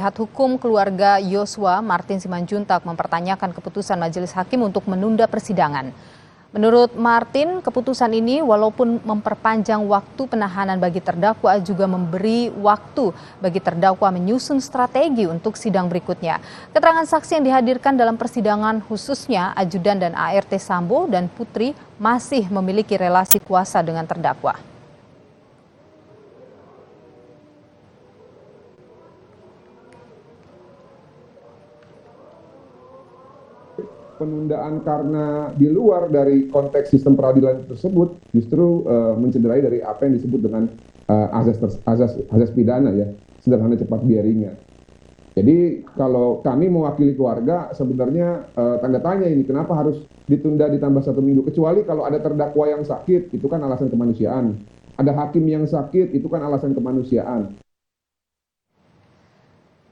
Penasihat Hukum Keluarga Yosua, Martin Simanjuntak, mempertanyakan keputusan Majelis Hakim untuk menunda persidangan. Menurut Martin, keputusan ini walaupun memperpanjang waktu penahanan bagi terdakwa juga memberi waktu bagi terdakwa menyusun strategi untuk sidang berikutnya. Keterangan saksi yang dihadirkan dalam persidangan khususnya ajudan dan ART Sambo dan Putri masih memiliki relasi kuasa dengan terdakwa. Penundaan karena di luar dari konteks sistem peradilan tersebut justru mencederai dari apa yang disebut dengan azas pidana ya, sederhana cepat biar ringan. Jadi kalau kami mewakili keluarga sebenarnya tanda tanya ini kenapa harus ditunda ditambah 1 minggu, kecuali kalau ada terdakwa yang sakit itu kan alasan kemanusiaan, ada hakim yang sakit itu kan alasan kemanusiaan.